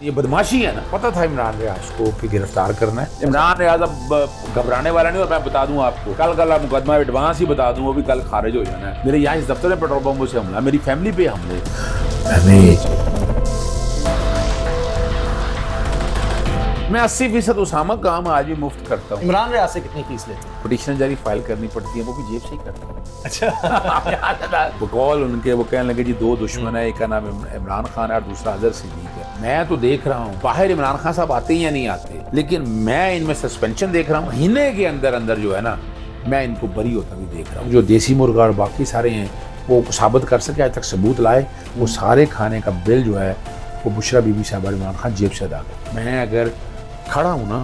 یہ بدماشی ہے نا. پتہ تھا عمران ریاض کو کہ گرفتار کرنا ہے. عمران ریاض اب گھبرانے والا نہیں. اور میں بتا دوں آپ کو, کل مقدمہ ایڈوانس ہی بتا دوں, وہ بھی کل خارج ہو جانا ہے. میرے یہاں اس دفتر میں پیٹرول بمبوں سے حملہ, میری فیملی پہ حملے. میں 80% اسامہ کام آج بھی مفت کرتا ہوں. عمران ریاض سے کتنی فیس لیتے ہیں؟ پٹیشن جاری فائل کرنی پڑتی ہے, وہ بھی جیب سے ہی کرتا ہوں. اچھا. بقول ان کے وہ کہنے لگے جی دو دشمن ہے, ایک کا نام عمران خان ہے اور دوسرا اظہر صدیق ہے. میں تو دیکھ رہا ہوں باہر عمران خان صاحب آتے ہیں یا نہیں آتے, لیکن میں ان میں سسپینشن دیکھ رہا ہوں. مہینے کے اندر جو ہے نا, میں ان کو بری ہوتا بھی دیکھ رہا ہوں. جو دیسی مرغا اور باقی سارے ہیں وہ ثابت کر سکے, آج تک ثبوت لائے, وہ سارے کھانے کا بل جو ہے وہ بشرا بی بی صاحبہ عمران خان جیب سے ادا کر. میں اگر کھڑا ہوں نا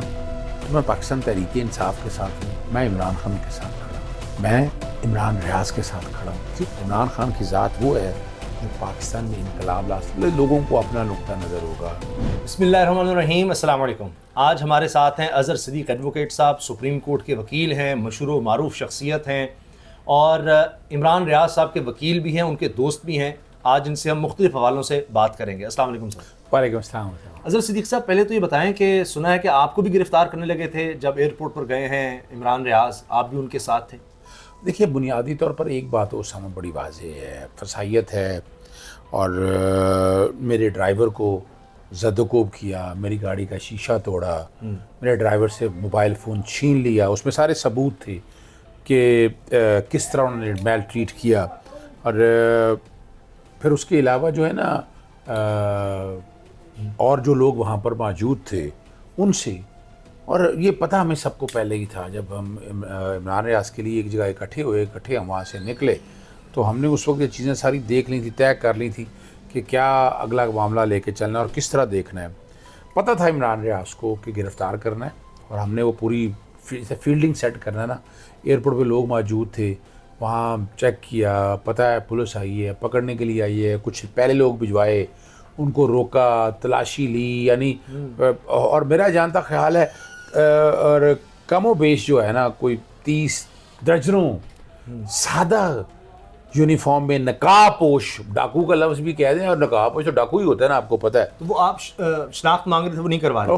تو میں پاکستان تحریک انصاف کے ساتھ ہوں, میں عمران خان کے ساتھ کھڑا ہوں, میں عمران ریاض کے ساتھ کھڑا ہوں. عمران خان کی ذات وہ ہے جو پاکستان میں انقلاب لا سکے. لوگوں کو اپنا نقطہ نظر ہوگا. بسم اللہ الرحمن الرحیم. السلام علیکم. آج ہمارے ساتھ ہیں اظہر صدیق ایڈوکیٹ صاحب, سپریم کورٹ کے وکیل ہیں, مشہور و معروف شخصیت ہیں, اور عمران ریاض صاحب کے وکیل بھی ہیں, ان کے دوست بھی ہیں. آج ان سے ہم مختلف حوالوں سے بات کریں گے. السلام علیکم سر. وعلیکم السلام. اظہر صدیق صاحب, پہلے تو یہ بتائیں کہ سنا ہے کہ آپ کو بھی گرفتار کرنے لگے تھے جب ایئرپورٹ پر گئے ہیں عمران ریاض, آپ بھی ان کے ساتھ تھے. دیکھیے, بنیادی طور پر ایک بات اسامہ بڑی واضح ہے, فسائیت ہے, اور میرے ڈرائیور کو زد و کوب کیا, میری گاڑی کا شیشہ توڑا, میرے ڈرائیور سے موبائل فون چھین لیا. اس میں سارے ثبوت تھے کہ کس طرح انہوں نے میل ٹریٹ کیا. اور پھر اس کے علاوہ جو ہے نا اور جو لوگ وہاں پر موجود تھے ان سے, اور یہ پتہ ہمیں سب کو پہلے ہی تھا. جب ہم عمران ریاض کے لیے ایک جگہ اکٹھے ہم وہاں سے نکلے تو ہم نے اس وقت یہ چیزیں ساری دیکھ لی تھی, طے کر لی تھی کہ کیا اگلا معاملہ لے کے چلنا ہے اور کس طرح دیکھنا ہے. پتہ تھا عمران ریاض کو کہ گرفتار کرنا ہے, اور ہم نے وہ پوری فیلڈنگ سیٹ کرنا ہے نا. ایئرپورٹ پہ لوگ موجود تھے, وہاں چیک کیا, پتہ ہے پولیس آئی ہے, پکڑنے کے لیے آئی ہے, کچھ پہلے لوگ بھجوائے, ان کو روکا, تلاشی لی, یعنی اور میرا جانتا خیال ہے اور کم و بیش جو ہے نا کوئی 30 درجنوں سادہ یونیفارم میں نقاب پوش, ڈاکو کا لفظ بھی کہہ دیں, اور نقاب پوش تو ڈاکو ہی ہوتا ہے نا, آپ کو پتہ ہے. تو وہ آپ شناخت مانگ رہے تھے, وہ نہیں کروا رہے.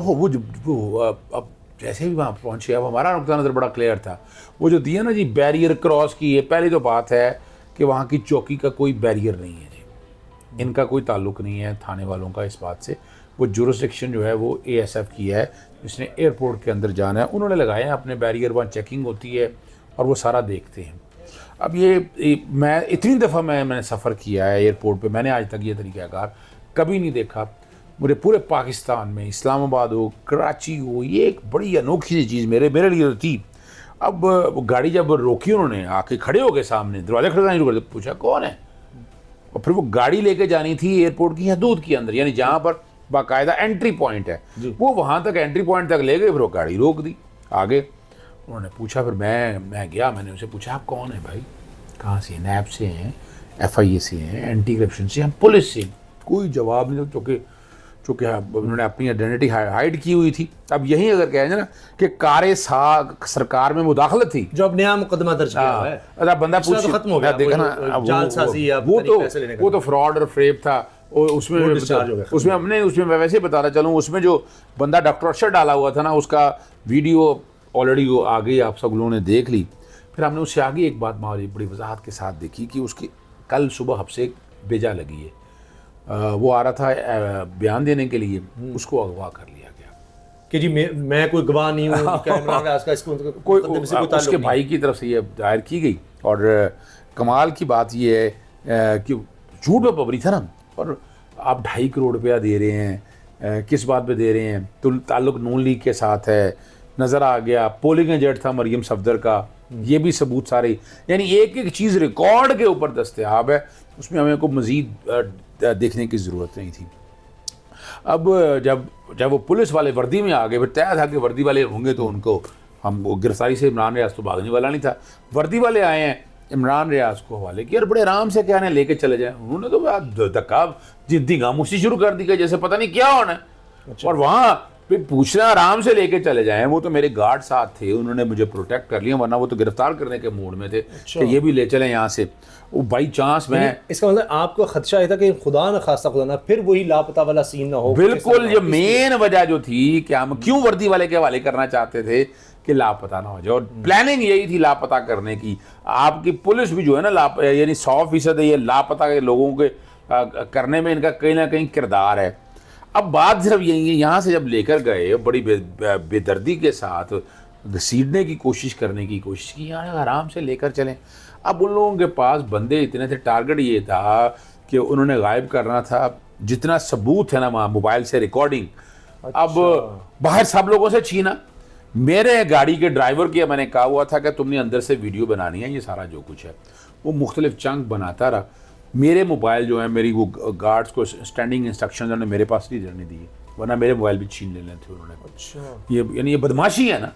وہ اب جیسے بھی وہاں پہنچے, اب ہمارا نقطہ نظر بڑا کلیئر تھا. وہ جو دیا نا جی بیریئر کراس کی, یہ پہلی تو بات ہے کہ وہاں کی چوکی کا کوئی بیریئر نہیں ہے جی, ان کا کوئی تعلق نہیں ہے تھانے والوں کا اس بات سے. وہ جورسڈکشن جو ہے وہ اے ایس ایف کی ہے, جس نے ایئرپورٹ کے اندر جانا ہے, انہوں نے لگائے ہیں اپنے بیریئر, وہاں چیکنگ ہوتی ہے اور وہ سارا دیکھتے ہیں. اب یہ میں اتنی دفعہ میں نے سفر کیا ہے ایئرپورٹ پہ, میں نے آج تک یہ طریقہ کار کبھی نہیں دیکھا. مجھے پورے پاکستان میں, اسلام آباد ہو, کراچی ہو, یہ ایک بڑی انوکھی سی چیز میرے لیے تو تھی. اب گاڑی جب روکی انہوں نے, آ کے کھڑے ہو گئے سامنے, دروازے کھڑکانا شروع کر دیا, پوچھا کون ہے, اور پھر وہ گاڑی لے کے جانی تھی ایئرپورٹ کی حدود کے اندر, یعنی جہاں پر باقاعدہ انٹری پوائنٹ ہے, وہ وہاں تک انٹری پوائنٹ تک لے گئے, پھر وہ گاڑی روک دی آگے. انہوں نے پوچھا, پھر میں گیا, میں نے ان سے پوچھا آپ کون ہیں بھائی, کہاں سے ہیں, نیب سے ہیں, ایف آئی اے سے ہیں, اینٹی کرپشن سے, ہم پولیس سے. کوئی جواب نہیں, چونکہ انہوں نے اپنی آئیڈینٹی ہائیڈ کی ہوئی تھی. اب یہی اگر کہیں نا کہ کار سرکار میں مداخلت تھی, جو اب نیا مقدمہ درج کیا ہوا ہے, اگر بندہ پوچھ ختم ہو گیا, دیکھا نا, وہ تو فراڈ اور فریب تھا. اس میں ہم نے میں ویسے ہی بتانا چلوں, اس میں جو بندہ ڈاکٹر ارشد ڈالا ہوا تھا نا, اس کا ویڈیو آلریڈی آ گئی, آپ سب لوگوں نے دیکھ لی. پھر ہم نے اس سے آگے ایک بات بڑی وضاحت کے ساتھ دیکھی کہ اس کی کل صبح ہب سے بیجا لگی ہے. وہ آ رہا تھا بیان دینے کے لیے, اس کو اغوا کر لیا گیا کہ جی میں کوئی گواہ نہیں ہوں, اس کے بھائی کی طرف سے یہ دائر کی گئی. اور کمال کی بات یہ ہے کہ جھوٹ میں پبری تھا نا, اور آپ 2.5 کروڑ روپیہ دے رہے ہیں, کس بات پہ دے رہے ہیں, تو تعلق نون لیگ کے ساتھ ہے. نظر آ گیا پولنگ ایجنٹ تھا مریم صفدر کا, یہ بھی ثبوت سارے, یعنی ایک ایک چیز ریکارڈ کے اوپر دستیاب ہے. اس میں ہمیں کو مزید دیکھنے کی ضرورت نہیں تھی. اب جب وہ پولیس والے وردی میں آ گئے, پھر طے تھا کہ وردی والے ہوں گے تو ان کو ہم گرفتاری سے, عمران ریاض تو بھاگنے والا نہیں تھا. وردی والے آئے ہیں, عمران ریاض کو حوالے کیا, اور بڑے آرام سے کیا لے کے چلے جائیں. انہوں نے تو دھکا جدی خاموشی شروع کر دی کہ جیسے پتہ نہیں کیا ہونا ہے. اور وہاں پھر پوچھنا آرام سے لے کے چلے جائیں. وہ تو میرے گارڈ ساتھ تھے, انہوں نے مجھے پروٹیکٹ کر لیا, ورنہ وہ تو گرفتار کرنے کے موڈ میں تھے کہ یہ بھی لے چلیں یہاں سے. وہ بائی چانس میں, اس کا مطلب آپ کو خدشہ یہ تھا کہ خدا نہ خواستہ خدا نہ پھر وہی لاپتہ والا سین نہ ہو. بالکل, یہ مین وجہ جو تھی کہ ہم کیوں وردی والے کے حوالے کرنا چاہتے تھے کہ لاپتہ نہ ہو جائے, اور پلاننگ یہی تھی لاپتہ کرنے کی. آپ کی پولیس بھی جو ہے نا یعنی 100% یہ لاپتہ کے لوگوں کے کرنے میں ان کا کہیں نہ کہیں کردار ہے. اب بات صرف یہی ہے, یہاں سے جب لے کر گئے بڑی بے دردی کے ساتھ گھسیٹنے کی کوشش کرنے کی کوشش کی, یہاں آرام سے لے کر چلیں. اب ان لوگوں کے پاس بندے اتنے تھے, ٹارگٹ یہ تھا کہ انہوں نے غائب کرنا تھا جتنا ثبوت ہے نا وہاں موبائل سے ریکارڈنگ. اب باہر سب لوگوں سے چھینا. میرے گاڑی کے ڈرائیور کی میں نے کہا ہوا تھا کہ تم نے اندر سے ویڈیو بنانی ہے, یہ سارا جو کچھ ہے وہ مختلف چنک بناتا رہا. میرے موبائل جو ہے میری وہ گارڈز کو اسٹینڈنگ انسٹرکشن انہوں نے میرے پاس نہیں رہنے دیے, ورنہ میرے موبائل بھی چھین لینے تھے انہوں نے. یہ یعنی یہ بدماشی ہے نا,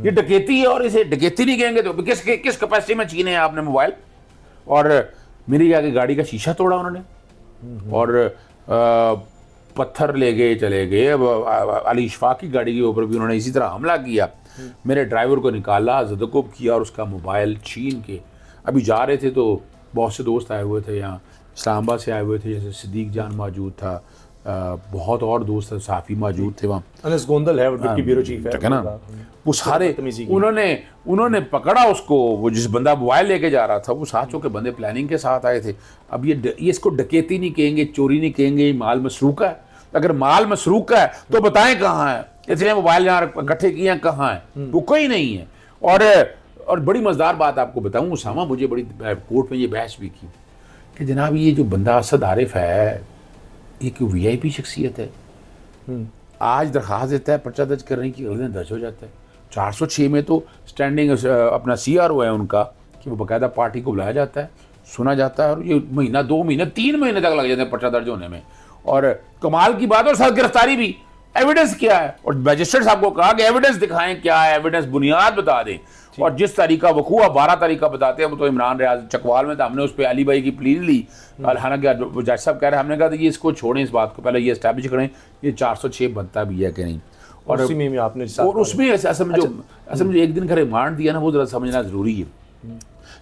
یہ ڈکیتی ہے, اور اسے ڈکیتی نہیں کہیں گے تو کس کیپیسٹی میں چھینے ہیں آپ نے موبائل. اور میری آگے گاڑی کا شیشہ توڑا انہوں نے, اور پتھر لے گئے چلے گئے. اب علی اشفاق کی گاڑی کے اوپر بھی انہوں نے اسی طرح حملہ کیا. میرے ڈرائیور کو نکالا, زدکوب کیا, اور اس کا موبائل چھین کے ابھی جا رہے تھے. تو بہت سے دوست آئے ہوئے تھے, یہاں اسلام آباد سے آئے ہوئے تھے, جیسے صدیق جان موجود تھا, بہت اور دوست صحافی موجود تھے وہاں. انس گوندل ہے ڈپٹی بیورو چیف ہے نا, وہ سارے انہوں نے پکڑا اس کو. وہ جس بندہ موبائل لے کے جا رہا تھا وہ ساتھوں کے بندے پلاننگ کے ساتھ آئے تھے. اب یہ اس کو ڈکیتی نہیں کہیں گے, چوری نہیں کہیں گے, یہ مال مسروق ہے. اگر مال مسروق ہے تو بتائیں کہاں ہے, اتنے موبائل یہاں اکٹھے کیے ہیں کہاں ہیں, وہ کوئی نہیں ہے. اور بڑی مزدار بات آپ کو بتاؤں, اسامہ مجھے بڑی کورٹ میں یہ بحث بھی کی کہ جناب یہ جو بندہ اسد عارف ہے یہ کوئی وی آئی پی شخصیت ہے. آج درخواست دیتا ہے پرچہ درج کرنے کی, اگلے دن درج ہو جاتا ہے. 406 میں تو اسٹینڈنگ اپنا سی آر او ہے ان کا کہ وہ باقاعدہ پارٹی کو بلایا جاتا ہے, سنا جاتا ہے, اور یہ مہینہ 2 مہینے 3 مہینے تک لگ جاتے ہیں پرچہ درج ہونے میں. اور کمال کی بات, اور ساتھ گرفتاری بھی. ایویڈنس کیا ہے, اور میجسٹریٹ صاحب کو کہا کہ ایویڈنس دکھائیں, کیا ہے ایویڈنس, بنیاد بتا دیں. اور جس طریقہ وقوع 12 طریقہ بتاتے ہیں, وہ تو عمران ریاض چکوال میں تھا, ہم نے اس پہ علی بھائی کی پلی لی. حالانکہ جج صاحب کہہ رہے ہیں, ہم نے کہا کہ اس کو چھوڑیں, اس بات کو پہلے یہ اسٹیبلش کریں یہ 406 بنتا بھی ہے کہ نہیں. اور اسی میں آپ نے اور اس میں اصل میں جو ایک دن کا ریمانڈ دیا نا, وہ ذرا سمجھنا ضروری ہے.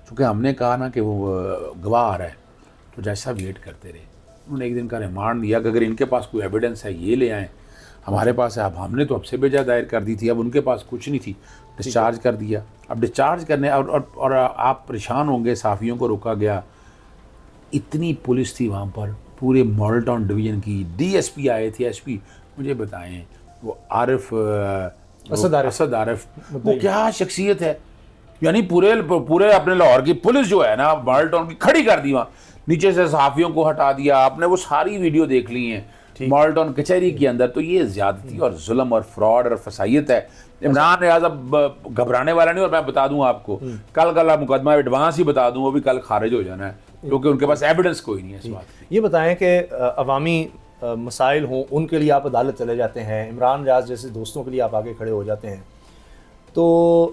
چونکہ ہم نے کہا نا کہ وہ گواہ آ رہا ہے, تو جج صاحب ویٹ کرتے رہے. انہوں نے ایک دن کا ریمانڈ دیا کہ اگر ان کے پاس کوئی ایویڈنس ہے یہ لے آئیں, ہمارے پاس ہے. اب ہم نے تو اب سے بھیجا دائر کر دی تھی, اب ان کے پاس کچھ نہیں تھی, ڈسچارج کر دیا. اب ڈسچارج کرنے اور آپ پریشان ہوں گے, صحافیوں کو روکا گیا. اتنی پولیس تھی وہاں پر, پورے ماڈل ٹاؤن ڈویژن کی, ڈی ایس پی آئے تھے, ایس پی. مجھے بتائیں وہ اسد عارف وہ کیا شخصیت ہے, یعنی پورے اپنے لاہور کی پولیس جو ہے نا ماڈل ٹاؤن کی کھڑی کر دی وہاں, نیچے سے صحافیوں کو ہٹا دیا. آپ نے وہ ساری ویڈیو دیکھ لی ہیں ماڈل ٹاؤن کچہری کے اندر. تو یہ زیادتی اور ظلم اور فراڈ اور فسائیت ہے. عمران ریاض اب گھبرانے والا نہیں, اور میں بتا دوں آپ کو کل مقدمہ ایڈوانس ہی بتا دوں, وہ بھی کل خارج ہو جانا ہے, کیونکہ ان کے پاس ایویڈنس کوئی نہیں ہے اس بات کی. یہ بتائیں کہ عوامی مسائل ہوں ان کے لیے آپ عدالت چلے جاتے ہیں, عمران ریاض جیسے دوستوں کے لیے آپ آگے کھڑے ہو جاتے ہیں, تو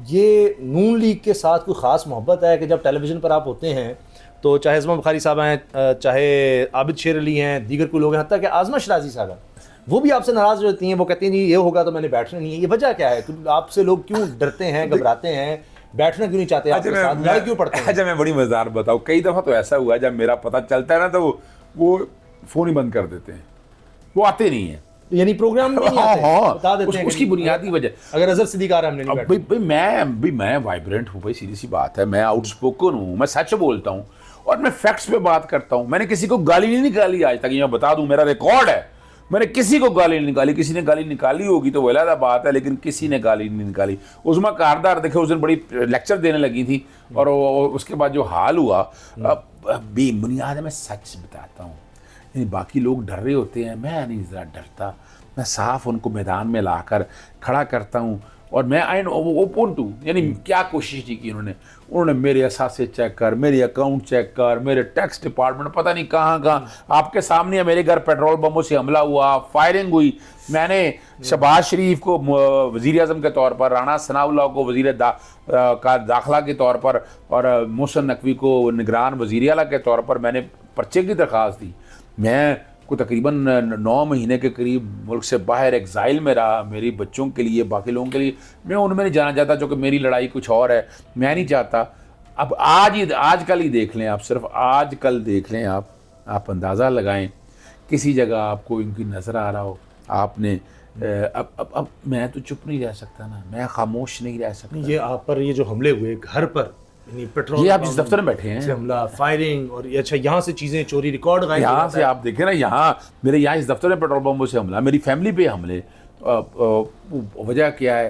یہ نون لیگ کے ساتھ کوئی خاص محبت ہے کہ جب ٹیلی ویژن پر آپ ہوتے ہیں تو چاہے عظمہ بخاری صاحب ہیں, چاہے عابد شیر علی ہیں, دیگر کوئی لوگ ہیں, حتیٰ کہ آزمہ شرازی صاحب ہیں, وہ بھی آپ سے ناراض ہوتی ہیں, وہ کہتی ہیں جی یہ ہوگا تو میں نے بیٹھنا نہیں ہے. یہ وجہ کیا ہے, آپ سے لوگ کیوں ڈرتے ہیں, گھبراتے ہیں, بیٹھنا کیوں نہیں چاہتے, آپ کے ساتھ لڑ کیوں پڑتے ہیں؟ اچھا میں بڑی مزدار بتاؤں, کئی دفعہ تو ایسا ہوا ہے جب میرا پتہ چلتا ہے نا تو وہ فون ہی بند کر دیتے ہیں, وہ آتے نہیں ہیں, یعنی پروگرام نہیں آتے, بتا دیتے ہیں اس کی بنیادی وجہ. اگر اظہر صدیق آ رہا ہے ہم نے نہیں بیٹھنا. میں وائبرنٹ ہوں بھائی, سیدھی سی بات ہے, میں آؤٹ اسپوکن ہوں, میں سچ بولتا ہوں, اور میں فیکٹس پہ بات کرتا ہوں. میں نے کسی کو گالی نہیں نکالی آج تک, یہ میں بتا دوں, میرا ریکارڈ ہے, میں نے کسی کو گالی نہیں نکالی. کسی نے گالی نکالی ہوگی تو وہ علیحدہ بات ہے, لیکن کسی نے گالی نہیں نکالی. عظمیٰ کاردار دیکھے اس دن بڑی لیکچر دینے لگی تھی, اور اس کے بعد جو حال ہوا, بے بنیاد ہے, میں سچ بتاتا ہوں. یعنی باقی لوگ ڈر رہے ہوتے ہیں, میں نہیں ذرا ڈرتا, میں صاف ان کو میدان میں لا کر کھڑا کرتا ہوں. اور میں اوپن ٹو, یعنی کیا کوشش کی انہوں نے میرے اثاثے چیک کر, میرے اکاؤنٹ چیک کر, میرے ٹیکس ڈپارٹمنٹ پتہ نہیں کہاں آپ کے سامنے میرے گھر پیٹرول بموں سے حملہ ہوا, فائرنگ ہوئی. میں نے شہباز شریف کو وزیر اعظم کے طور پر, رانا ثناء اللہ کو وزیر داخلہ کے طور پر, اور محسن نقوی کو نگران وزیر اعلیٰ کے طور پر میں نے پرچے کی درخواست دی. میں کو تقریباً 9 مہینے کے قریب ملک سے باہر ایگزائل میں رہا، میری بچوں کے لیے، باقی لوگوں کے لیے میں ان میں نہیں جانا چاہتا، چونکہ میری لڑائی کچھ اور ہے، میں نہیں چاہتا. اب آج کل ہی دیکھ لیں آپ، صرف آج کل دیکھ لیں آپ اندازہ لگائیں کسی جگہ آپ کو ان کی نظر آ رہا ہو، آپ نے اب میں تو چپ نہیں رہ سکتا نا، میں خاموش نہیں رہ سکتا. یہ آپ پر یہ جو حملے ہوئے گھر پر، یعنی پیٹرول یہ آپ جس دفتر میں بیٹھے ہیں سے حملہ، فائرنگ، اور یہ اچھا یہاں سے چیزیں چوری، ریکارڈ غائب ہو یہاں جاتا سے ہے. آپ دیکھیں نا، یہاں اس دفتر میں پیٹرول بمبوں سے حملہ، میری فیملی پہ حملے. وجہ کیا ہے؟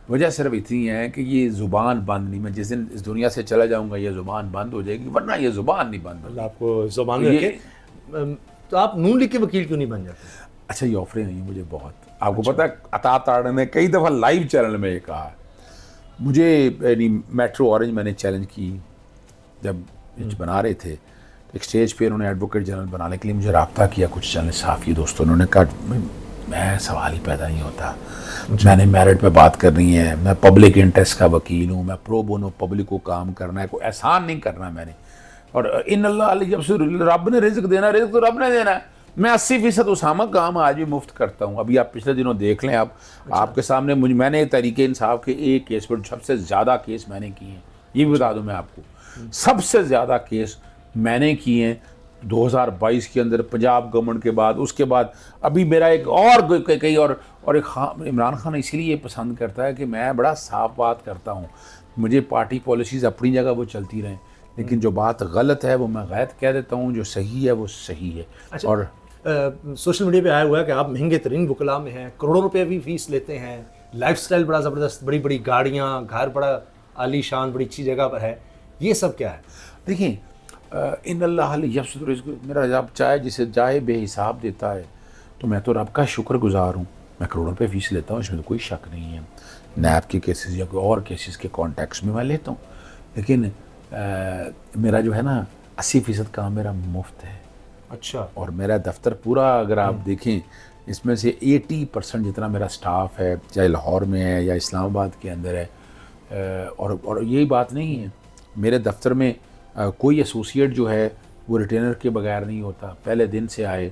وجہ صرف اتنی ہے کہ یہ زبان بند نہیں، میں جس دن اس دنیا سے چلا جاؤں گا یہ زبان بند ہو جائے گی، ورنہ یہ زبان نہیں بند اللہ ہوگی. آپ کو زبان میں رکھے. تو آپ نون لیگ کے وکیل کیوں نہیں بن جاتے؟ اچھا یہ آفریں نہیں مجھے بہت، آپ کو پتہ ہے عطا تاڑ نے کئی دفعہ لائیو چینل میں یہ کہا مجھے، یعنی میٹرو اورنج میں نے چیلنج کی جب بنا رہے تھے، ایک سٹیج پہ انہوں نے ایڈوکیٹ جنرل بنانے کے لیے مجھے رابطہ کیا کچھ چینل صحافی دوستوں، انہوں نے کہا میں سوال ہی پیدا نہیں ہوتا، میں نے میرٹ پہ بات کرنی ہے، میں پبلک انٹرسٹ کا وکیل ہوں، میں پرو بونو پبلک کو کام کرنا ہے، کوئی احسان نہیں کرنا میں نے. اور ان اللہ علیہ جب سے رب نے رزق دینا، رزق تو رب نے دینا ہے. میں 80% اسامہ کام آج بھی مفت کرتا ہوں. ابھی آپ پچھلے دنوں دیکھ لیں، آپ کے سامنے میں نے تحریک انصاف کے ایک کیس پر سب سے زیادہ کیس میں نے کیے ہیں، یہ بھی بتا دوں میں آپ کو، سب سے زیادہ کیس میں نے کیے ہیں 2022 کے اندر پنجاب گورنمنٹ کے بعد. اس کے بعد ابھی میرا ایک اور کئی اور ایک عمران خان اسی لیے پسند کرتا ہے کہ میں بڑا صاف بات کرتا ہوں. مجھے پارٹی پالیسیز اپنی جگہ وہ چلتی رہیں، لیکن جو بات غلط ہے وہ میں غلط کہہ دیتا ہوں، جو صحیح ہے وہ صحیح ہے. اچھا، اور سوشل میڈیا پہ آیا ہوا ہے کہ آپ مہنگے ترین وکلاء میں ہیں، کروڑوں روپے بھی فیس لیتے ہیں، لائف سٹائل بڑا زبردست، بڑی بڑی گاڑیاں، گھر بڑا عالی شان، بڑی اچھی جگہ پر ہے، یہ سب کیا ہے؟ دیکھیں ان اللہ یبسط الرزق، میرا رب چاہے جسے چاہے بے حساب دیتا ہے، تو میں تو رب کا شکر گزار ہوں. میں کروڑوں روپے فیس لیتا ہوں، اس میں تو کوئی شک نہیں ہے. نیب کے کیسز یا کوئی اور کیسز کے کانٹیکس میں لیتا ہوں، لیکن میرا جو ہے نا 80% کام میرا مفت ہے. اچھا. اور میرا دفتر پورا اگر آپ دیکھیں اس میں سے 80% جتنا میرا سٹاف ہے، چاہے لاہور میں ہے یا اسلام آباد کے اندر ہے. اور یہی بات نہیں ہے، میرے دفتر میں کوئی ایسوسیٹ جو ہے وہ ریٹینر کے بغیر نہیں ہوتا، پہلے دن سے آئے.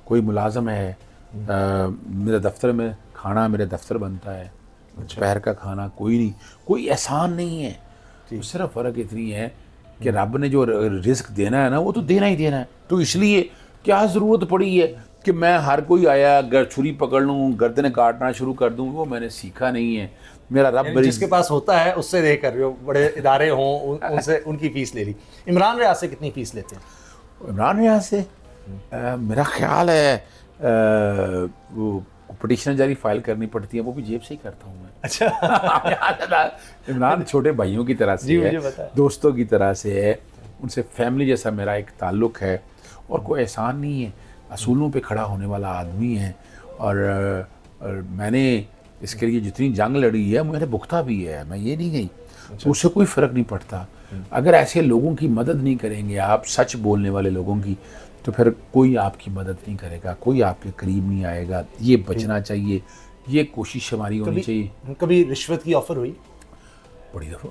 کوئی ملازم ہے میرے دفتر میں، کھانا میرے دفتر بنتا ہے، دوپہر کا کھانا کوئی نہیں، کوئی احسان نہیں ہے. صرف فرق اتنی ہے کہ رب نے جو رزق دینا ہے نا وہ تو دینا ہی دینا ہے. تو اس لیے کیا ضرورت پڑی ہے کہ میں ہر کوئی آیا چھری پکڑ لوں، گردنیں کاٹنا شروع کر دوں؟ وہ میں نے سیکھا نہیں ہے. میرا رب یعنی جس کے پاس ہوتا ہے اس سے دے کر، جو بڑے ادارے ہوں ان سے ان کی فیس لے لی. عمران ریاض سے کتنی فیس لیتے ہیں؟ عمران ریاض سے میرا خیال ہے وہ پٹیشن جاری فائل کرنی پڑتی ہے، وہ بھی جیب سے ہی کرتا ہوں میں. اچھا. عمران چھوٹے بھائیوں کی طرح سے ہے، دوستوں کی طرح سے ہے، ان سے فیملی جیسا میرا ایک تعلق ہے، اور کوئی احسان نہیں ہے. اصولوں پہ کھڑا ہونے والا آدمی ہے، اور میں نے اس کے لیے جتنی جنگ لڑی ہے میں نے بھگتا بھی ہے، میں یہ نہیں گئی. اس سے کوئی فرق نہیں پڑتا. اگر ایسے لوگوں کی مدد نہیں کریں گے آپ، سچ بولنے والے لوگوں کی، تو پھر کوئی آپ کی مدد نہیں کرے گا، کوئی آپ کے قریب نہیں آئے گا. یہ بچنا چاہیے، یہ کوشش ہماری ہونی چاہیے. کبھی رشوت کی آفر ہوئی؟ بڑی دفعہ.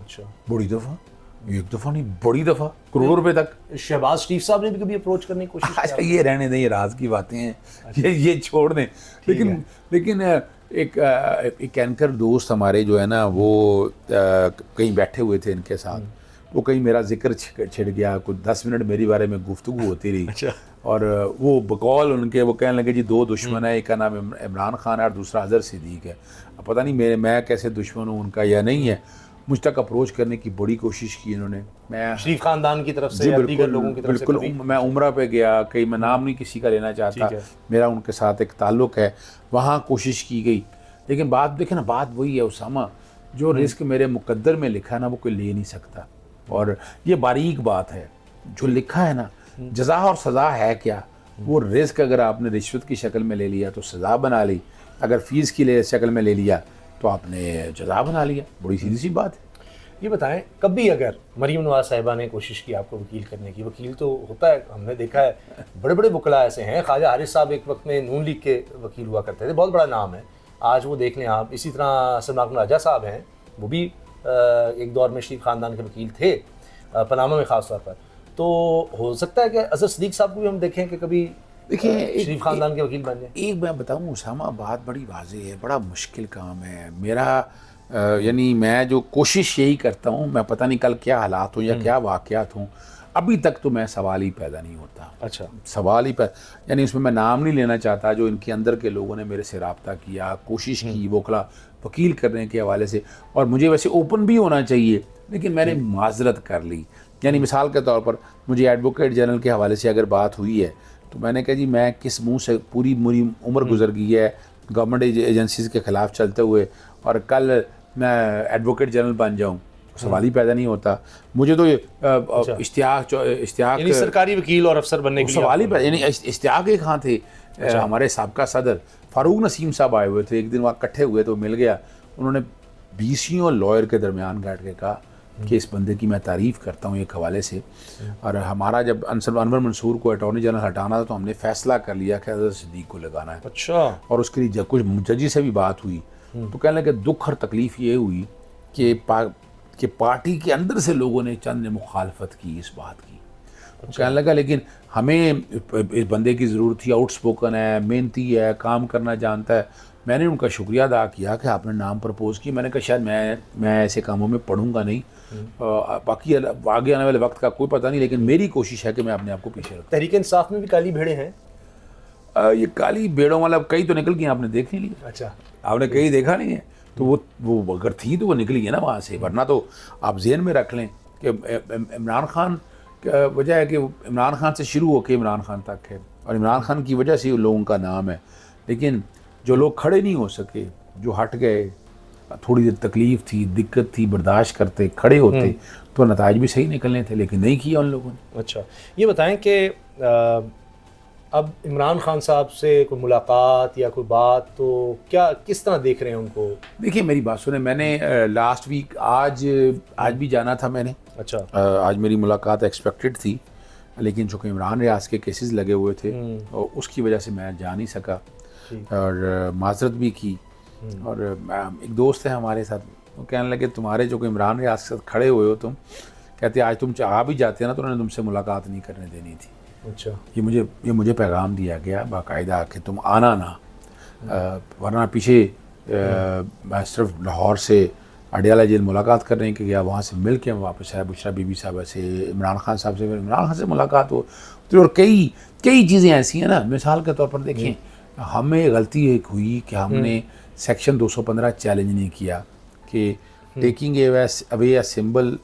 اچھا. بڑی دفعہ، ایک دفعہ نہیں، بڑی دفعہ، کروڑوں روپے تک. شہباز شریف صاحب نے بھی کبھی اپروچ کرنے کی کوشش کی؟ اچھا یہ رہنے دیں، یہ راز کی باتیں ہیں، یہ چھوڑ دیں. لیکن ایک اینکر دوست ہمارے جو ہے نا، وہ کہیں بیٹھے ہوئے تھے ان کے ساتھ، وہ کہیں میرا ذکر چھڑ گیا، کچھ 10 منٹ میری بارے میں گفتگو ہوتی رہی. اور وہ بقول ان کے وہ کہنے لگے جی 2 دشمن ہیں، ایک کا نام عمران خان ہے اور دوسرا اظہر صدیق ہے. اب پتہ نہیں میں کیسے دشمن ہوں ان کا یا نہیں ہے. مجھ تک اپروچ کرنے کی بڑی کوشش کی انہوں نے. میں شریف خاندان کی طرف سے یا دیگر لوگوں کی طرف سے؟ بالکل. میں عمرہ پہ گیا، کہیں میں نام نہیں کسی کا لینا چاہتا، میرا ان کے ساتھ ایک تعلق ہے، وہاں کوشش کی گئی. لیکن بات دیکھیں نا، بات وہی ہے اسامہ، جو رزق میرے مقدر میں لکھا ہے نا وہ کوئی لے نہیں سکتا. اور یہ باریک بات ہے جو لکھا ہے نا، جزا اور سزا ہے کیا. وہ رزق اگر آپ نے رشوت کی شکل میں لے لیا تو سزا بنا لی، اگر فیس کی شکل میں لے لیا تو آپ نے جزا بنا لیا. بڑی سیدھی سی بات ہے. یہ بتائیں، کبھی اگر مریم نواز صاحبہ نے کوشش کی آپ کو وکیل کرنے کی، وکیل تو ہوتا ہے، ہم نے دیکھا ہے بڑے بڑے وکلاء ایسے ہیں، خواجہ حارث صاحب ایک وقت میں نون لیگ کے وکیل ہوا کرتے تھے، بہت بڑا نام ہے آج وہ دیکھ لیں آپ. اسی طرح سلمان راجہ صاحب ہیں، وہ بھی ایک دور میں شریف خاندان کے وکیل تھے، پاناما میں خاص طور پر. تو ہو سکتا ہے کہ اظہر صدیق صاحب کو بھی ہم دیکھیں کہ کبھی دیکھیں شریف خاندان کے وکیل بن جائیں؟ ایک میں بتاؤں اسامہ، بات بڑی واضح ہے، بڑا مشکل کام ہے میرا، یعنی میں جو کوشش یہی کرتا ہوں، میں پتہ نہیں کل کیا حالات ہوں یا کیا واقعات ہوں، ابھی تک تو میں سوال ہی پیدا نہیں ہوتا، اچھا، سوال ہی یعنی اس میں نام نہیں لینا چاہتا، جو ان کے اندر کے لوگوں نے میرے سے رابطہ کیا، کوشش کی وکیل کرنے کے حوالے سے، اور مجھے ویسے اوپن بھی ہونا چاہیے، لیکن میں نے معذرت کر لی. یعنی مثال کے طور پر مجھے ایڈوکیٹ جنرل کے حوالے سے اگر بات ہوئی ہے تو میں نے کہا جی میں کس منہ سے، پوری میری عمر گزر گئی ہے گورنمنٹ ایجنسیز کے خلاف چلتے ہوئے، اور کل میں ایڈوکیٹ جنرل بن جاؤں، سوال ہی پیدا نہیں ہوتا. مجھے تو اشتیاق یعنی سرکاری وکیل اور افسر بننے کے لیے سوال ہی پیدا، یعنی اشتیاق ایک ہاں تھے ہمارے سابقہ صدر فاروق نسیم صاحب آئے ہوئے تھے، ایک دن وہاں اکٹھے ہوئے تو مل گیا، انہوں نے بیسیوں لائر کے درمیان بیٹھ کے کہا کہ اس بندے کی میں تعریف کرتا ہوں ایک حوالے سے، اور ہمارا جب انور منصور کو اٹارنی جنرل ہٹانا تھا تو ہم نے فیصلہ کر لیا کہ حضرت صدیق کو لگانا ہے. اچھا. اور اس کے لیے جب کچھ ججی سے بھی بات ہوئی تو کہنے لگے دکھ اور تکلیف یہ ہوئی کہ پارٹی کے اندر سے لوگوں نے چند نے مخالفت کی اس بات کی. کہنے لگا لیکن ہمیں اس بندے کی ضرورت تھی، آؤٹ سپوکن ہے، محنتی ہے، کام کرنا جانتا ہے. میں نے ان کا شکریہ ادا کیا کہ آپ نے نام پرپوز کی. میں نے کہا شاید میں ایسے کاموں میں پڑھوں گا نہیں، باقی آگے آنے والے وقت کا کوئی پتہ نہیں، لیکن میری کوشش ہے کہ میں اپنے آپ کو پیچھے رکھوں. تحریک انصاف میں بھی کالی بھیڑیں ہیں؟ یہ کالی بھیڑوں والا کئی تو نکل گئی، آپ نے دیکھ نہیں لی. اچھا، آپ نے کہیں دیکھا نہیں ہے تو وہ اگر تھی تو وہ نکلی ہے نا وہاں سے، ورنہ تو آپ ذہن میں رکھ لیں کہ عمران خان وجہ ہے کہ عمران خان سے شروع ہو کے عمران خان تک ہے، اور عمران خان کی وجہ سے لوگوں کا نام ہے. لیکن جو لوگ کھڑے نہیں ہو سکے، جو ہٹ گئے، تھوڑی دیر تکلیف تھی، دقت تھی، برداشت کرتے، کھڑے ہوتے تو نتائج بھی صحیح نکلنے تھے، لیکن نہیں کیا ان لوگوں نے. اچھا، یہ بتائیں کہ اب عمران خان صاحب سے کوئی ملاقات یا کوئی بات تو کس طرح دیکھ رہے ہیں ان کو؟ دیکھیے میری بات سنیں، میں نے لاسٹ ویک آج بھی جانا تھا میں نے. اچھا. آج میری ملاقات ایکسپیکٹڈ تھی، لیکن چونکہ عمران ریاض کے کیسز لگے ہوئے تھے اور اس کی وجہ سے میں جا نہیں سکا، اور معذرت بھی کی. اور ایک دوست ہے ہمارے ساتھ، وہ کہنے لگے تمہارے جو کہ عمران ریاض کے ساتھ کھڑے ہوئے ہو تم، کہتے آج تم آ بھی جاتے نا تو انہوں نے تم سے ملاقات نہیں کرنے دینی تھی. اچھا. یہ مجھے پیغام دیا گیا باقاعدہ کہ تم آنا نا، ورنہ پیچھے میں صرف لاہور سے اڈیالہ جیل ملاقات کرنے کے گیا، وہاں سے مل کے میں واپس آیا بشرا بی بی صاحبہ سے، عمران خان صاحب سے، عمران خان سے ملاقات ہو. اور کئی چیزیں ایسی ہیں نا، مثال کے طور پر دیکھیں ہمیں غلطی ایک ہوئی کہ ہم نے سیکشن 215 چیلنج نہیں کیا کہ taking away a symbol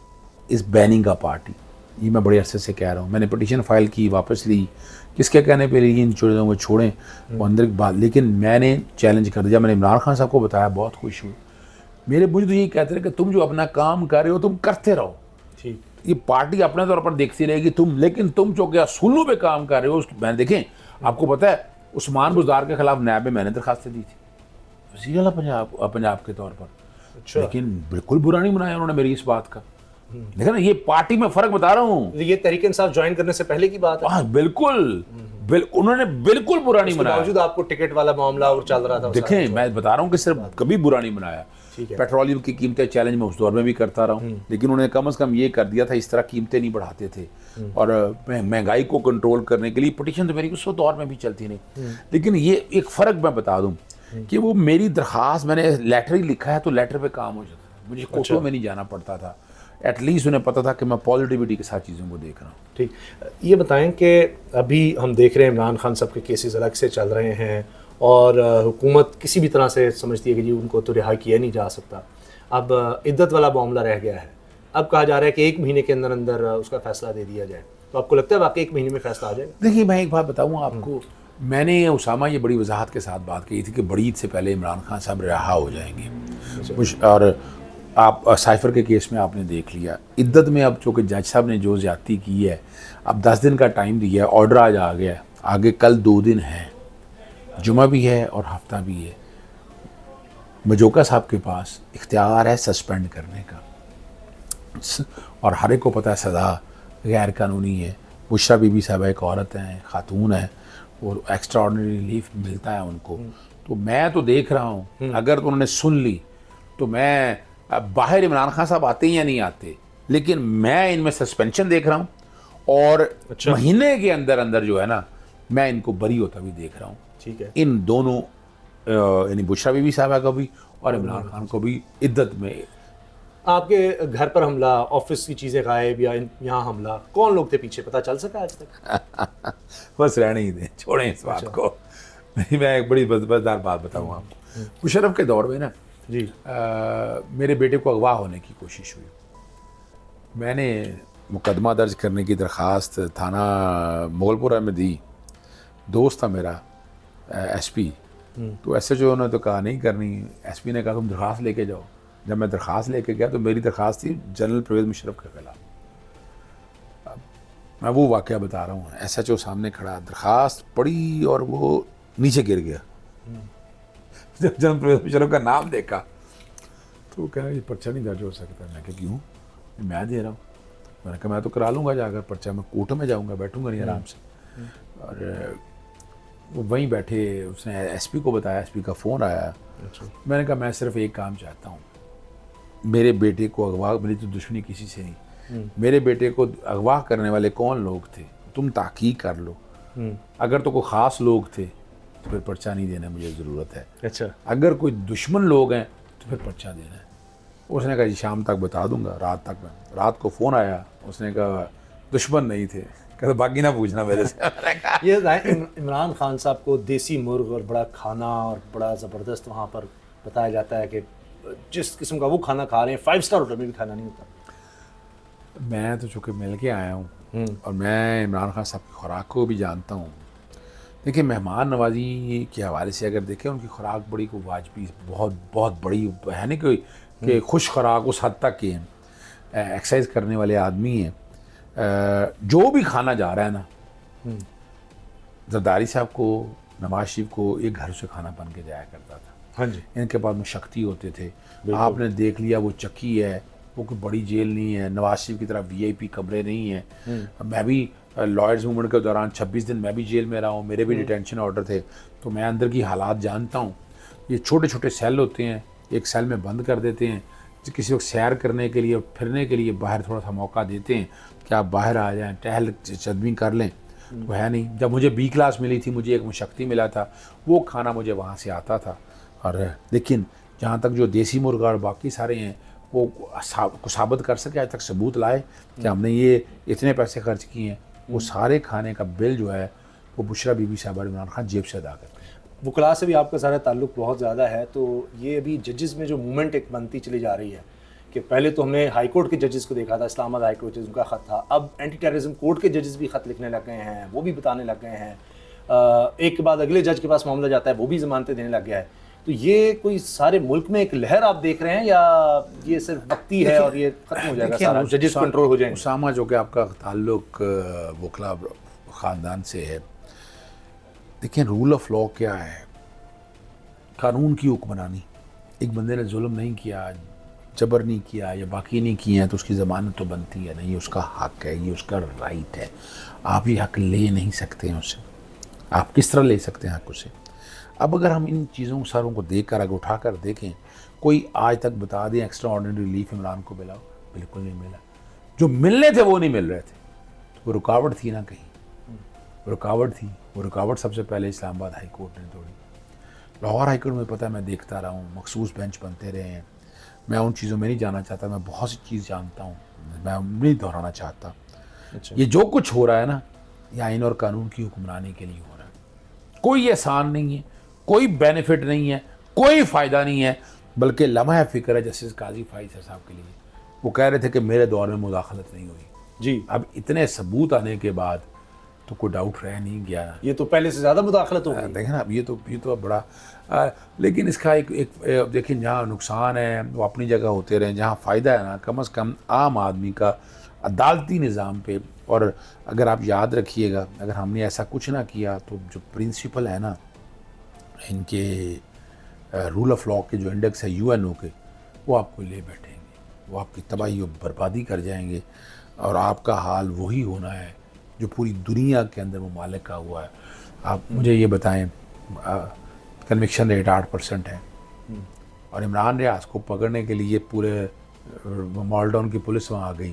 is banning a party. یہ میں بڑے عرصے سے کہہ رہا ہوں، میں نے پٹیشن فائل کی، واپس لی، کس کے کہنے پہ لی، ان چیزوں کو چھوڑیں وہ اندر کی بات، لیکن میں نے چیلنج کر دیا. میں نے عمران خان صاحب کو بتایا، بہت خوش ہوئی. مجھے تو یہی کہتے رہے کہ تم جو اپنا کام کر رہے ہو تم کرتے رہو، یہ پارٹی اپنے طور پر دیکھتی رہے گی لیکن تم جو کہ اصولوں پہ کام کر رہے ہو. میں دیکھیں آپ کو پتہ ہے عثمان بزدار کے خلاف نیب میں نے درخواستیں دی تھی، وزیر اعلیٰ پنجاب کے طور پر، لیکن بالکل برا نہیں منایا انہوں نے میری اس بات کا. دیکھیں نا، یہ پارٹی میں فرق بتا رہا ہوں. یہ تحریک انصاف جوائن کرنے سے پہلے کی بات ہے. بالکل انہوں نے بالکل برا نہیں منایا، باوجود آپ کو ٹکٹ والا معاملہ اور چل رہا تھا. دیکھیں میں بتا رہا ہوں کہ صرف کبھی برا نہیں منایا. پیٹرولیم کی قیمتیں چیلنج میں اس دور میں بھی کرتا رہا ہوں، لیکن انہوں نے کم از کم یہ کر دیا تھا، اس طرح قیمتیں نہیں بڑھاتے تھے. اور مہنگائی کو کنٹرول کرنے کے لیے پٹیشن تو میری اس دور میں بھی چلتی نہیں. لیکن یہ ایک فرق میں بتا دوں کہ وہ میری درخواست میں نے لیٹر ہی لکھا ہے تو لیٹر پہ کام ہو جاتا تھا، مجھے کوٹوں میں نہیں جانا پڑتا تھا. ایٹ لیسٹ انہیں پتا تھا کہ میں پازیٹیوٹی کے ساتھ چیزوں کو دیکھ رہا ہوں. ٹھیک، یہ بتائیں کہ ابھی ہم دیکھ رہے ہیں عمران خان صاحب کے کیسز الگ سے چل رہے ہیں اور حکومت کسی بھی طرح سے سمجھتی ہے کہ جی ان کو تو رہا کیا نہیں جا سکتا. اب عدت والا معاملہ رہ گیا ہے، اب کہا جا رہا ہے کہ 1 مہینے کے اندر اندر اس کا فیصلہ دے دیا جائے. تو آپ کو لگتا ہے واقعی 1 مہینے میں فیصلہ آ جائے گا؟ دیکھیے میں ایک بات بتاؤں آپ کو، میں نے اسامہ یہ بڑی وضاحت کے ساتھ بات کی تھی کہ بڑی عید سے پہلے عمران خان صاحب رہا ہو جائیں گے. اور آپ سائفر کے کیس میں آپ نے دیکھ لیا، عدت میں اب چونکہ جج صاحب نے جو زیادتی کی ہے، اب 10 دن کا ٹائم دیا ہے، آرڈر آج آ گیا ہے، آگے کل 2 دن ہے، جمعہ بھی ہے اور ہفتہ بھی ہے. مجوکا صاحب کے پاس اختیار ہے سسپینڈ کرنے کا، اور ہر ایک کو پتہ ہے سزا غیر قانونی ہے. بشرا بی بی صاحبہ ایک عورت ہیں، خاتون ہیں، اور ایکسٹرا آرڈنری ریلیف ملتا ہے ان کو. تو میں تو دیکھ رہا ہوں اگر انہوں نے سن لی تو میں باہر عمران خان صاحب آتے ہیں یا نہیں آتے، لیکن میں ان میں سسپینشن دیکھ رہا ہوں. اور مہینے کے اندر اندر جو ہے نا میں ان کو بری ہوتا بھی دیکھ رہا ہوں. ٹھیک ہے. ان دونوں یعنی بشرا بی بی صاحبہ کو بھی اور عمران خان کو بھی عدت میں. آپ کے گھر پر حملہ, آفس کی چیزیں غائب یا یہاں حملہ, کون لوگ تھے پیچھے, پتہ چل سکا آج تک؟ بس رہنے ہی دیں, چھوڑیں اس بات کو. میں ایک بڑی مزیدار بات بتاؤں آپ کو. مشرف کے دور میں نا جی میرے بیٹے کو اغوا ہونے کی کوشش ہوئی. میں نے مقدمہ درج کرنے کی درخواست تھانہ مغل پورہ میں دی. دوست تھا میرا ایس پی, تو ایس ایچ او نے تو کہا نہیں کرنی. ایس پی نے کہا تم درخواست لے کے جاؤ. جب میں درخواست لے کے گیا تو میری درخواست تھی جنرل پرویز مشرف کے خلاف. میں وہ واقعہ بتا رہا ہوں. ایس ایچ او سامنے کھڑا, درخواست پڑھی اور وہ نیچے گر گیا. جب جنرل پرویز مشرف کا نام دیکھا تو وہ کہا یہ پرچہ نہیں درج ہو سکتا. میں کہ کیوں؟ میں دے رہا ہوں. میں نے کہا میں تو کرا لوں گا جا کر پرچہ, میں کورٹ میں جاؤں گا, بیٹھوں گا نہیں آرام سے. اور وہ وہیں بیٹھے, اس نے ایس پی کو بتایا, ایس پی کا فون آیا. میں نے کہا میں صرف ایک کام چاہتا ہوں, میرے بیٹے کو اغوا, میری تو دشمنی کسی سے نہیں, میرے بیٹے کو اغوا کرنے والے کون لوگ تھے تم تحقیق کر لو. اگر تو کوئی خاص لوگ تھے تو پھر پرچہ نہیں دینا مجھے ضرورت ہے. اچھا. اگر کوئی دشمن لوگ ہیں تو پھر پرچہ دینا ہے. اس نے کہا جی شام تک بتا دوں گا. رات تک میں, رات کو فون آیا, اس نے کہا دشمن نہیں تھے. کہتا باقی نہ پوچھنا میرے سے. یہ عمران خان صاحب کو دیسی مرغ اور بڑا کھانا اور بڑا زبردست وہاں پر بتایا جاتا ہے کہ جس قسم کا وہ کھانا کھا رہے ہیں 5 اسٹار ہوٹل میں بھی کھانا نہیں ہوتا. میں تو چونکہ مل کے آیا ہوں اور میں عمران خان صاحب کی خوراک کو بھی جانتا ہوں. دیکھیں مہمان نوازی کے حوالے سے اگر دیکھیں ان کی خوراک بڑی کو واجبی, بہت بہت بڑی ہے نا کہ خوش خوراک اس حد تک کہ ایکسرسائز کرنے والے آدمی ہیں. جو بھی کھانا جا رہا ہے نا, زرداری صاحب کو, نواز شریف کو ایک گھر سے کھانا بن کے جایا کرتا تھا. ہاں جی. ان کے پاس مشقتی ہوتے تھے. آپ نے دیکھ لیا وہ چکی ہے, وہ کوئی بڑی جیل نہیں ہے, نواز شریف کی طرح وی آئی پی کمرے نہیں ہیں. میں بھی لائرز موومنٹ کے دوران 26 دن میں بھی جیل میں رہا ہوں, میرے بھی ڈیٹینشن آرڈر تھے, تو میں اندر کی حالات جانتا ہوں. یہ چھوٹے چھوٹے سیل ہوتے ہیں, ایک سیل میں بند کر دیتے ہیں, کسی وقت سیر کرنے کے لیے پھرنے کے لیے باہر تھوڑا سا موقع دیتے ہیں کہ آپ باہر آ جائیں, ٹہل چدمی کر لیں. وہ ہے نہیں. جب مجھے بی کلاس ملی تھی, مجھے ایک مشقتی ملا تھا, وہ کھانا مجھے وہاں سے آتا تھا. اور لیکن جہاں تک جو دیسی مرغا اور باقی سارے ہیں وہ کو ثابت کر سکے, آج تک ثبوت لائے کہ ہم نے یہ اتنے پیسے خرچ کیے ہیں, وہ سارے کھانے کا بل جو ہے وہ بشرا بی بی صاحبہ عمران خان جیب سے ادا کرتے ہیں. وکلاء سے بھی آپ کا سارا تعلق بہت زیادہ ہے, تو یہ ابھی ججز میں جو موومنٹ ایک بنتی چلی جا رہی ہے کہ پہلے تو ہم نے ہائی کورٹ کے ججز کو دیکھا تھا, اسلام آباد ہائی کورٹ ججز کا خط تھا, اب اینٹی ٹیررزم کورٹ کے ججز بھی خط لکھنے لگ گئے ہیں, وہ بھی بتانے لگ گئے ہیں, ایک کے بعد اگلے جج کے پاس معاملہ جاتا ہے وہ بھی ضمانتیں دینے لگ گیا ہے. تو یہ کوئی سارے ملک میں ایک لہر آپ دیکھ رہے ہیں یا یہ صرف وقتی ہے اور یہ ختم ہو جائے گا, سارا ججز کنٹرول ہو جائیں گے؟ اسامہ, جو کہ آپ کا تعلق وکلا خاندان سے ہے, دیکھیں رول آف لا کیا ہے, قانون کی حکمرانی. ایک بندے نے ظلم نہیں کیا, جبر نہیں کیا یا باقی نہیں کیے ہیں تو اس کی ضمانت تو بنتی ہے نہیں, اس کا حق ہے, یہ اس کا رائٹ ہے. آپ یہ حق لے نہیں سکتے ہیں اسے. آپ کس طرح لے سکتے ہیں حق اسے؟ اب اگر ہم ان چیزوں ساروں کو دیکھ کر آگے اٹھا کر دیکھیں, کوئی آج تک بتا دیں ایکسٹرا آرڈنری ریلیف عمران کو ملا؟ بالکل نہیں ملا. جو ملنے تھے وہ نہیں مل رہے تھے. وہ رکاوٹ تھی نا کہیں, رکاوٹ تھی. وہ رکاوٹ سب سے پہلے اسلام آباد ہائی کورٹ نے توڑی. لاہور ہائی کورٹ میں پتہ ہے میں دیکھتا رہا ہوں, مخصوص بینچ بنتے رہے ہیں. میں ان چیزوں میں نہیں جانا چاہتا, میں بہت سی چیز جانتا ہوں, میں نہیں دہرانا چاہتا. یہ جو کچھ ہو رہا ہے نا, یہ آئین اور قانون کی حکمرانی کے لیے ہو رہا ہے. کوئی احسان نہیں ہے, کوئی بینیفٹ نہیں ہے, کوئی فائدہ نہیں ہے, بلکہ لمحہ فکر ہے جسٹس قاضی فائز صاحب کے لیے. وہ کہہ رہے تھے کہ میرے دور میں مداخلت نہیں ہوئی. جی, اب اتنے ثبوت آنے کے بعد تو کوئی ڈاؤٹ رہ نہیں گیا. یہ تو پہلے سے زیادہ مداخلت ہو گئی. دیکھیں نا, اب یہ تو بڑا لیکن اس کا ایک دیکھیں جہاں نقصان ہے وہ اپنی جگہ ہوتے رہیں, جہاں فائدہ ہے نا کم از کم عام آدمی کا عدالتی نظام پہ. اور اگر آپ یاد رکھیے گا, اگر ہم نے ایسا کچھ نہ کیا تو جو پرنسپل ہے نا ان کے رول آف لا کے جو انڈیکس ہے UN کے, وہ آپ کو لے بیٹھیں گے, وہ آپ کی تباہی و بربادی کر جائیں گے. اور آپ کا حال وہی ہونا ہے جو پوری دنیا کے اندر ممالک کا ہوا ہے. آپ مجھے یہ بتائیں, کنوکشن ریٹ 8% ہے, اور عمران ریاض کو پکڑنے کے لیے پورے مالڈون کی پولیس وہاں آ گئی,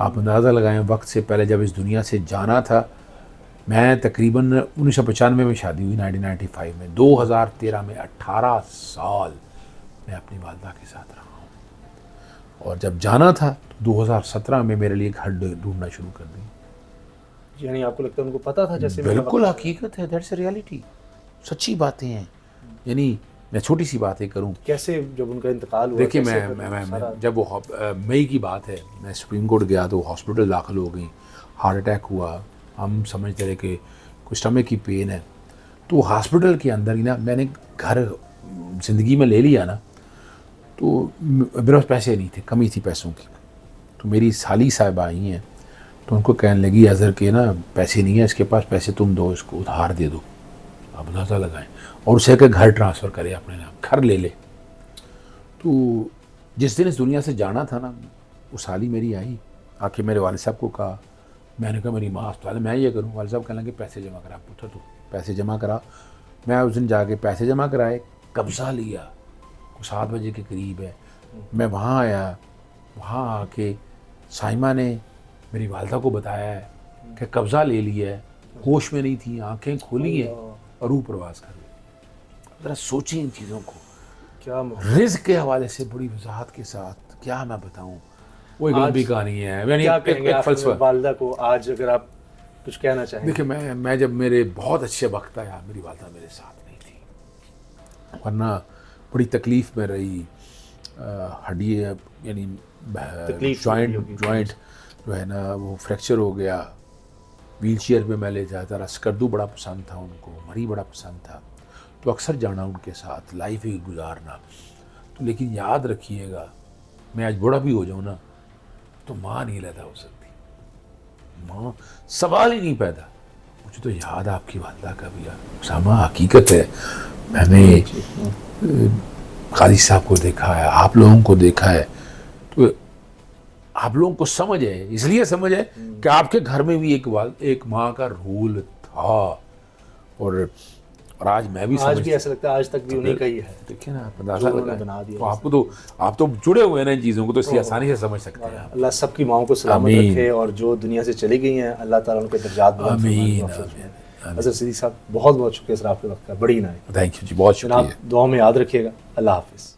آپ اندازہ لگائیں وقت سے پہلے جب اس دنیا سے جانا تھا، میں تقریباً 1995 میں شادی ہوئی، 1995 میں، 2013 میں 18 سال میں اپنی والدہ کے ساتھ رہا ہوں، اور جب جانا تھا تو 2017 میں میرے لیے گھر ڈھونڈنا شروع کر دی۔ یعنی آپ کو لگتا ہے ان کو پتہ تھا؟ جیسے بالکل حقیقت ہے، دیٹس اے ریالٹی، سچی باتیں ہیں۔ یعنی میں چھوٹی سی باتیں کروں، کیسے جب ان کا انتقال ہوا؟ دیکھیے میں جب وہ مئی کی بات ہے، میں سپریم کورٹ گیا تو ہاسپٹل داخل ہو گئی، ہارٹ اٹیک ہوا، ہم سمجھتے رہے کہ کوئی اسٹمک کی پین ہے، تو ہاسپٹل کے اندر ہی نا میں نے گھر زندگی میں لے لیا نا، تو میرے پاس پیسے نہیں تھے، کمی تھی پیسوں کی، تو میری سالی صاحبہ آئی ہیں تو ان کو کہنے لگی اظہر کے نا پیسے نہیں ہیں اس کے پاس، پیسے تم دو، اس کو ادھار دے دو، آپ اندازہ لگائیں، اور اسے کہ گھر ٹرانسفر کرے اپنے نام، گھر لے لے۔ تو جس دن اس دنیا سے جانا تھا نا، وہ سالی میری آئی، آ کے میرے والد صاحب کو کہا، میں نے کہا میری ماں اسپتال ہے، میں یہ کروں؟ والد صاحب کہنے لگے پیسے جمع کرا، پوچھا تو پیسے جمع کرا۔ میں اس دن جا کے پیسے جمع کرائے، قبضہ لیا، 7 بجے کے قریب ہے، میں وہاں آیا، وہاں آ کے سائمہ نے میری والدہ کو بتایا ہے کہ قبضہ لے لیا ہے، ہوش میں نہیں تھی، آنکھیں کھولی ہیں اور روح پرواز کر گئی۔ ذرا سوچیں ان چیزوں کو، کیا رزق کے حوالے سے بڑی وضاحت کے ساتھ کیا میں بتاؤں، وہ ایک لمبی کہانی ہے، یعنی کیا کہیں گے ایک آپ فلسفہ۔ والدہ کو آج اگر آپ کچھ کہنا چاہیں؟ دیکھیں میں جب میرے بہت اچھے وقت آیا، میری والدہ میرے ساتھ نہیں تھی، ورنہ بڑی تکلیف میں رہی، ہڈی یعنی جوائنٹ جو ہے نا وہ فریکچر ہو گیا، ویل چیئر پہ میں لے جاتا رہا، سکردو بڑا پسند تھا ان کو، مری بڑا پسند تھا، تو اکثر جانا ان کے ساتھ، لائف ہی گزارنا۔ تو لیکن یاد رکھیے گا، میں آج بڑا بھی ہو جاؤں نا تو ماں نہیں پیدا ہو سکتی، ماں سوال ہی نہیں پیدا۔ مجھے تو یاد ہے آپ کی والدہ کا بھی، اسامہ حقیقت ہے، میں نے قاضی صاحب کو دیکھا ہے، آپ لوگوں کو دیکھا ہے، تو آپ لوگوں کو سمجھ ہے، اس لیے سمجھ ہے کہ آپ کے گھر میں بھی ایک ماں کا رول تھا، اور آج میں بھی آج بھی ایسا لگتا ہے آج تک بھی انہیں کا ہی ہے۔ دیکھیں نا، آپ اندازہ لگائیں، آپ تو جڑے ہوئے ہیں نا ان چیزوں کو، تو اس لیے آسانی سے سمجھ سکتے ہیں۔ اللہ سب کی ماؤں کو سلامت رکھے، اور جو دنیا سے چلی گئی ہیں اللہ تعالیٰ ان کے درجات بلند فرمائے۔ اظہر صدیق صاحب بہت بہت شکریہ سر آپ کے وقت کا، بڑی عنایت۔ تھینک یو جی، بہت شکریہ، جناب دعاؤں میں یاد رکھیے گا، اللہ حافظ۔